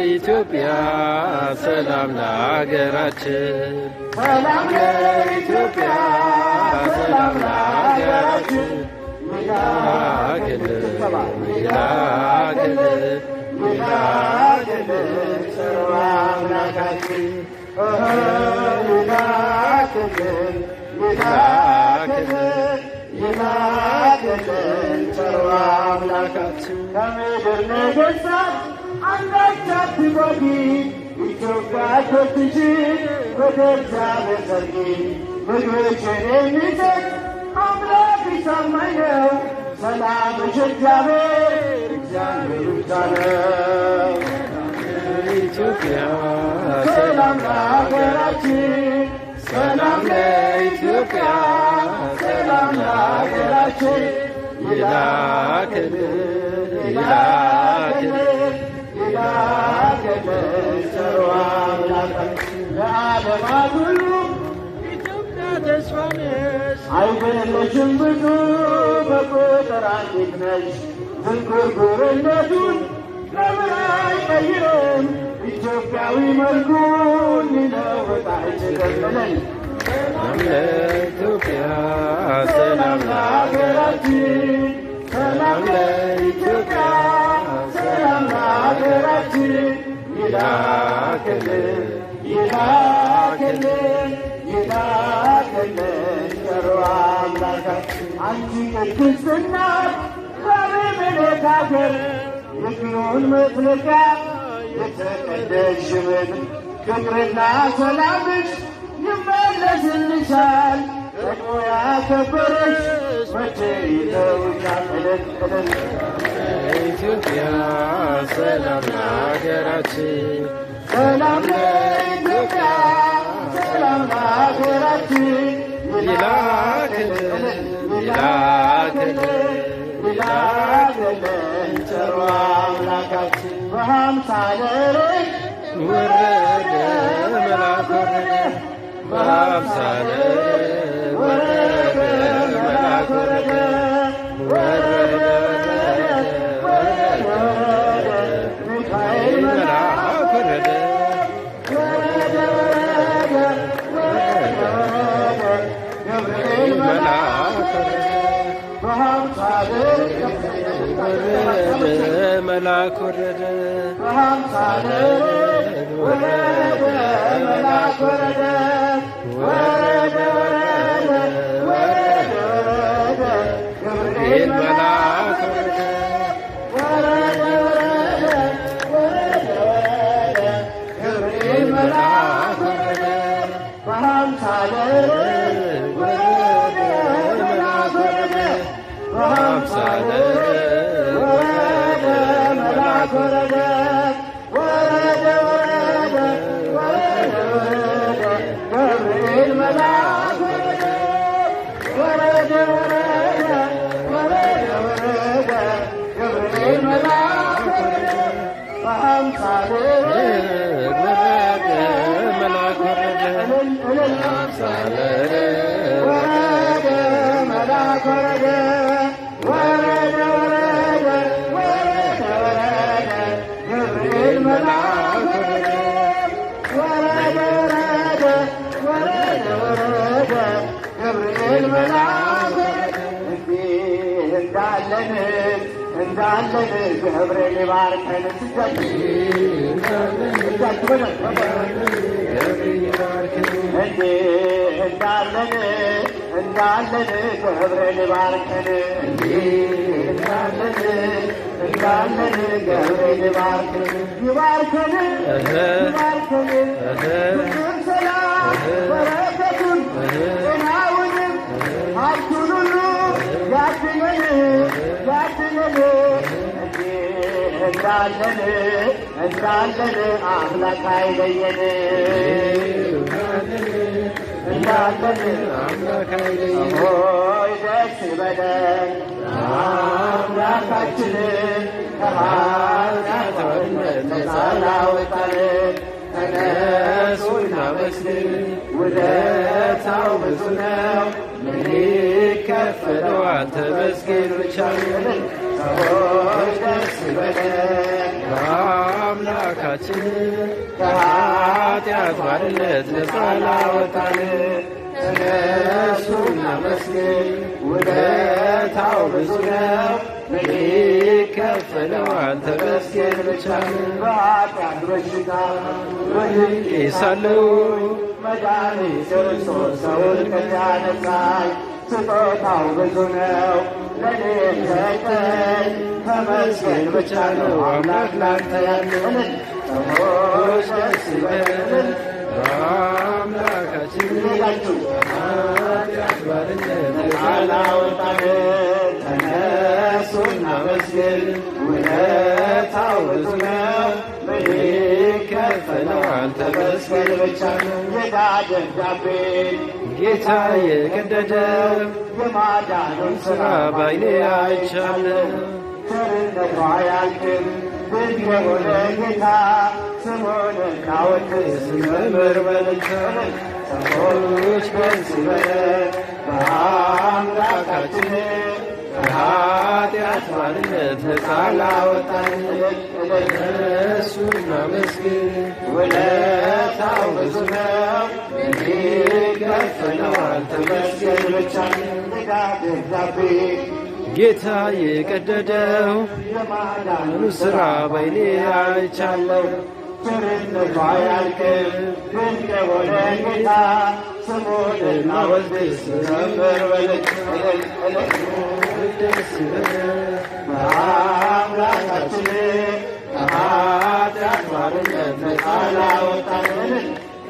ኢትዮጵያ ሰላም ለሀገራችን ሰላም ለኢትዮጵያ ሰላም ለሀገራችን ይላክልን ቸሩ አምላካችን ይላክልን ቸሩ አምላካችን ከምድር ነገሥታት አንዳች አትጓጊ ኢትዮጵያ ኮትሽ ወደ እግዚአብሔር ጸልዪ ምግብሽን የሚሰጥ አምላክሽ ታማኝ ነው ሰላምሽ እግዚአብሔር ብቻ ነው። ኢትዮጵያ ሰላም ለሀገራችን ሰላም ለኢትዮጵያ ሰላም ለሀገራችን ይላክልን የላከልን ቸሩ አምላካችን ለዓለማት ሁሉ ኢትዮጵያ ተስፋ ነሽ። አይደለሽም ብዙ በቁጥር አንዲት ነሽ። ዝንጉርጉርነቱን ለምን አይቀይርም? ኢትዮጵያዊ መልኩን ሊለውጥ አይችልም። ሰላም ለኢትዮጵያ፣ ሰላም ለሀገራችን፣ ሰላም ለኢትዮጵያ፣ ሰላም ለሀገራችን። ይላክልን ይላክልን ይላክልን ቸሩ አምላካችን። አንቺ ቅድስት እናት በምሕረት አገር የጽዮን መፍለቂያ የተቀደስሽ ምድር ፍቅርና ሰላምሽ ይመለስልሻል። ደግሞ ያከበረሽ መቼ ይተውሻል? ኢትዮጵያ ሰላም ለሀገራችን፣ ሰላም ለኢትዮጵያ፣ ሰላም ለሀገራችን። ይላክልን ይላክልን ይላክልን ቸሩ አምላካችን። በአምሳለ ርግብ ወረደ መልአክ ወረደ፣ በአምሳለ ወረደ መልአክ ወረደ፣ ወረደ ሚካኤል መልአክ ወረደ፣ ገብርኤል መልአክ ወረደ፣ በአምሳለ ወረደ መልአክ ወረደ፣ በአምሳለ ወረደ መልአክ ወረደ፣ ወረደ ወረደ ወረደ ወረደ ገብርኤል መልአክ ወረደ፣ ወረደ ወረደ ወረደ ወረደ ገብርኤል መልአክ ወረደ፣ በአምሳለ ወረደ መልአክ ወረደ፣ በአምሳለ ወረደ መልአክ ወረደ፣ ወረደ ወረደ ወረደ ወረደ ገብርኤል መልአክ ወረደ፣ ወረደ ወረደ ወረደ ወረደ ገብርኤል መልአክ ወረደ፣ በአምሳለ ወረደ መልአክ ወረደ፣ በአምሳለ ወረደ መልአክ ወረደ፣ ወረደ ወረደ ወረደ ወረደ ገብርኤል መልአክ ወረደ፣ ወረደ ወረደ ወረደ ወረደ ገብርኤል መልአክ ወረደ። እንዲህ እንዳለን ገብርኤል ይባርከን። እንዲህ እንዳለን ገብርኤል ይባርከን። እንዳለን ገብርኤል ይባርከን ይባርከን ይባርከን ፍቅር ሰላም በረከቱን ጤናውንም ሀብቱን ሁሉ ያድለን ያድለን። እንዳለን አምላክ አይለየን። እንዳለን አምላክ አይለየን። ሆይ ደስ ይበለን አምላካችንን ከኃጢአት ነፃ ላወጣን። ተነሱ እናመስግን ውለታው ብዙ ነው፣ ምን ይከፈለዋል? ተመስገን ብቻ ነው። ሰዎች ደስ ይበለን አምላካችን ከኃጢአት ባርነት ነፃ ላወጣን። ተነሱ እናመስግን ውለታው ብዙ ነው፣ ምን ይከፈለዋል? ተመስገን ብቻ ነው። በኃጢአት በሽታ ሳለው መድኃኒት ክርስቶስ ሰውን ከዚያ ነጻኝ። ስጦታው ብዙ ነው ለኔ ሰጠኝ፣ ተመስገን ብቻ ነው አምላክ ላንተ ያለን። ሰዎች ደስ ይበለን አምላካችን ኃጢአት ባርነት ነፃ ላወጣን። ተነሱ እናመስግን ውለታው ብዙ ነው፣ ምን ይከፈለዋል? ተመስገን ብቻ ነው። የዕዳ ደብዳቤ ጌታ የቀደደ የማዳኑን ሥራ ባይኔ አይቻለሁ። ቸርነቱ አያልቅም ድንቅ የሆነ ጌታ ስሙን እናወድስ እንዘምር በልልታ ሰዎች ደስ ይበለን በአምላካችን ከኃጢአት ባርነት ነፃ ላወጣን እሱ እናመስግን። ውለታው ብዙ ነው ይከፈለዋል ተመስገን ብቻ። ደብዳቤ ጌታ የቀደደው የማዳኑ ሥራ በዓይኔ አይቻለሁ። ቸርነቱ አያልቅም ድንቅ የሆነ ጌታ ስሙን እናወድስ እንዘምር በልልታ ደስ ይበለን በአምላካችን ከኃጢአት ባርነት ነፃ ላወጣን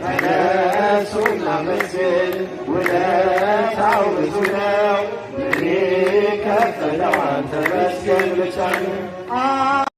ተነሱ እናመስግን። ውለታው ብዙ ነው ይከፈለዋል ተመስገን ብቻ።